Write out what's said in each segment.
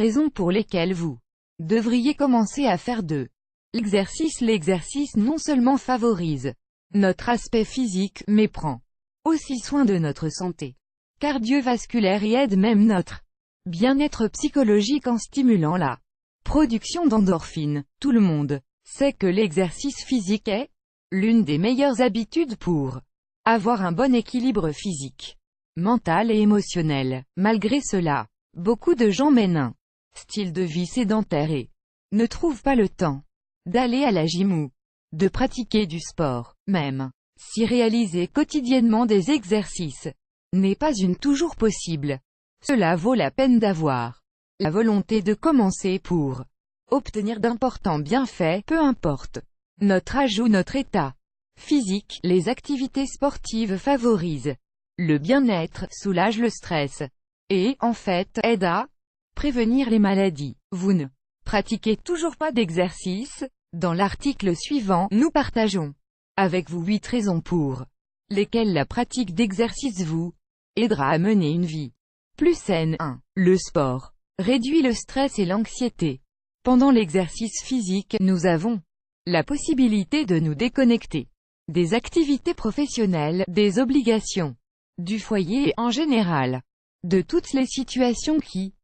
raisons pour lesquelles vous devriez commencer à faire de l'exercice. L'exercice non seulement favorise notre aspect physique, mais prend aussi soin de notre santé cardiovasculaire et aide même notre bien-être psychologique en stimulant la production d'endorphines. Tout le monde sait que l'exercice physique est l'une des meilleures habitudes pour avoir un bon équilibre physique, mental et émotionnel. Malgré cela, beaucoup de gens mènent un style de vie sédentaire et ne trouvent pas le temps d'aller à la gym ou de pratiquer du sport. Même si réaliser quotidiennement des exercices n'est pas toujours possible, cela vaut la peine d'avoir la volonté de commencer pour obtenir d'importants bienfaits, peu importe notre âge ou notre état physique. Les activités sportives favorisent le bien-être, soulagent le stress et, en fait, aident à prévenir les maladies. Vous ne pratiquez toujours pas d'exercice? Dans l'article suivant, nous partageons avec vous 8 raisons pour lesquelles la pratique d'exercice vous aidera à mener une vie plus saine. 1. Le sport réduit le stress et l'anxiété. Pendant l'exercice physique, nous avons la possibilité de nous déconnecter des activités professionnelles, des obligations du foyer et, en général, de toutes les situations qui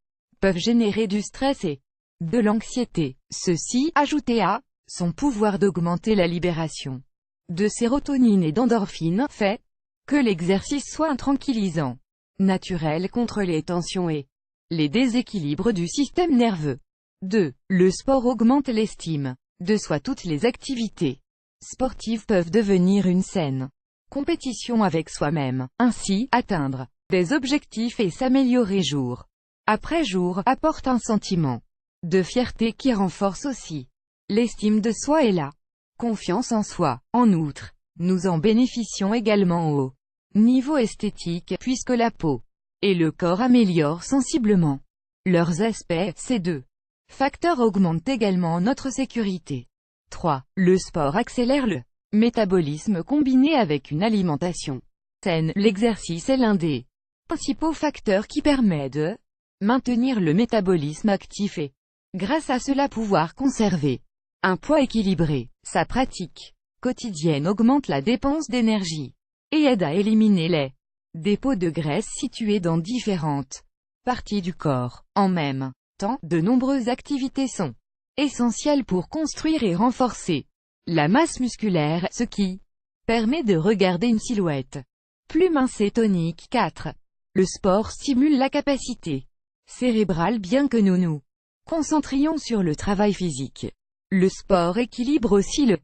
peuvent générer du stress et de l'anxiété. Ceci, ajouté à son pouvoir d'augmenter la libération de sérotonine et d'endorphine, fait que l'exercice soit un tranquillisant naturel contre les tensions et les déséquilibres du système nerveux. 2. Le sport augmente l'estime de soi. Toutes les activités sportives peuvent devenir une saine compétition avec soi-même. Ainsi, atteindre des objectifs et s'améliorer jour après jour apporte un sentiment de fierté qui renforce aussi l'estime de soi et la confiance en soi. En outre, nous en bénéficions également au niveau esthétique, puisque la peau et le corps améliorent sensiblement leurs aspects. Ces deux facteurs augmentent également notre sécurité. 3. Le sport accélère le métabolisme combiné avec une alimentation saine. L'exercice est l'un des principaux facteurs qui permet de maintenir le métabolisme actif et, grâce à cela, pouvoir conserver un poids équilibré. Sa pratique quotidienne augmente la dépense d'énergie et aide à éliminer les dépôts de graisse situés dans différentes parties du corps. En même temps, de nombreuses activités sont essentielles pour construire et renforcer la masse musculaire, ce qui permet de regarder une silhouette plus mince et tonique. 4. Le sport stimule la capacité cérébrale. Bien que nous nous concentrions sur le travail physique, le sport équilibre aussi le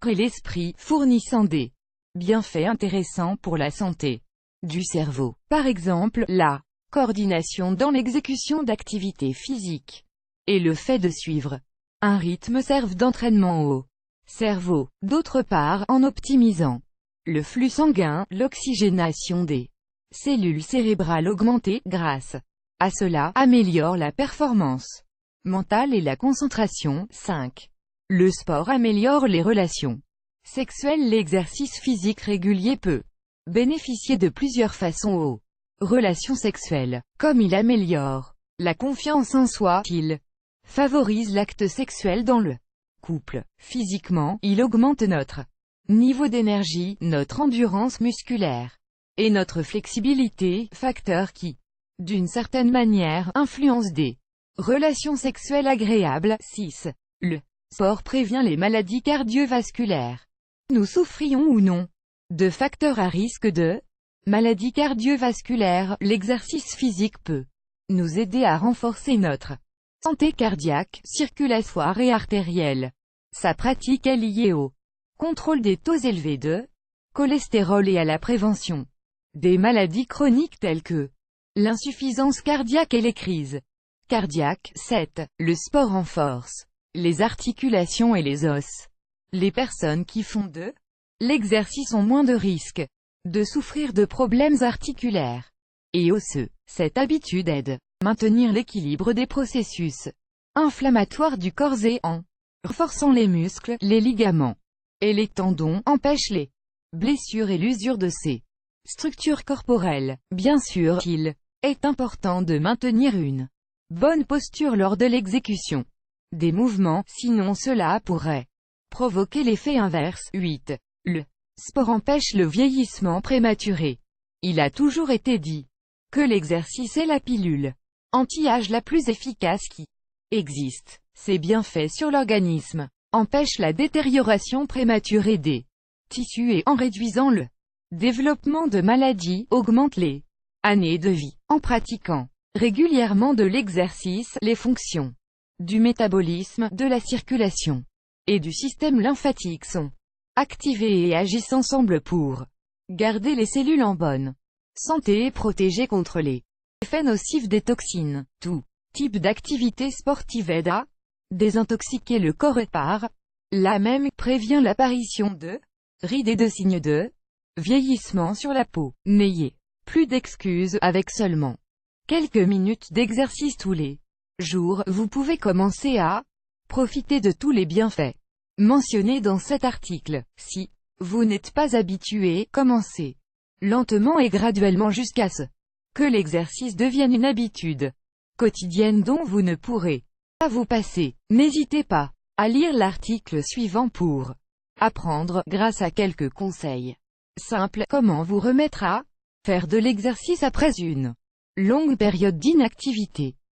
corps et l'esprit, fournissant des bienfaits intéressants pour la santé du cerveau. Par exemple, la coordination dans l'exécution d'activités physiques et le fait de suivre un rythme servent d'entraînement au cerveau. D'autre part, en optimisant le flux sanguin, l'oxygénation des cellules cérébrales augmentées, grâce à cela, améliore la performance mentale et la concentration. 5. Le sport améliore les relations sexuelles. L'exercice physique régulier peut bénéficier de plusieurs façons aux relations sexuelles, comme il améliore la confiance en soi, il favorise l'acte sexuel dans le couple. Physiquement, il augmente notre niveau d'énergie, notre endurance musculaire et notre flexibilité, facteurs qui, d'une certaine manière, influencent des relations sexuelles agréables. 6. Le sport prévient les maladies cardiovasculaires. Nous souffrions ou non de facteurs à risque de maladies cardiovasculaires, l'exercice physique peut nous aider à renforcer notre santé cardiaque, circulatoire et artérielle. Sa pratique est liée au contrôle des taux élevés de cholestérol et à la prévention des maladies chroniques telles que l'insuffisance cardiaque et les crises cardiaques. 7. Le sport renforce les articulations et les os. Les personnes qui font de l'exercice ont moins de risques de souffrir de problèmes articulaires et osseux. Cette habitude aide à maintenir l'équilibre des processus inflammatoires du corps et, en renforçant les muscles, les ligaments et les tendons, empêche les blessures et l'usure de ces structures corporelles. Bien sûr, il est important de maintenir une Bonne posture lors de l'exécution des mouvements, sinon cela pourrait provoquer l'effet inverse. 8. Le sport empêche le vieillissement prématuré. Il a toujours été dit que l'exercice est la pilule anti-âge la plus efficace qui existe. Ses bienfaits sur l'organisme empêchent la détérioration prématurée des tissus et en réduisant le développement de maladies, augmente les années de vie. En pratiquant régulièrement de l'exercice, les fonctions du métabolisme, de la circulation et du système lymphatique sont activées et agissent ensemble pour garder les cellules en bonne santé et protéger contre les effets nocifs des toxines. Tout type d'activité sportive aide à désintoxiquer le corps et par là même prévient l'apparition de rides et de signes de vieillissement sur la peau. N'ayez plus d'excuses. Avec seulement quelques minutes d'exercice tous les jours, vous pouvez commencer à profiter de tous les bienfaits mentionnés dans cet article. Si vous n'êtes pas habitué, commencez lentement et graduellement jusqu'à ce que l'exercice devienne une habitude quotidienne dont vous ne pourrez pas vous passer. N'hésitez pas à lire l'article suivant pour apprendre, grâce à quelques conseils simples, comment vous remettre à faire de l'exercice après une longue période d'inactivité.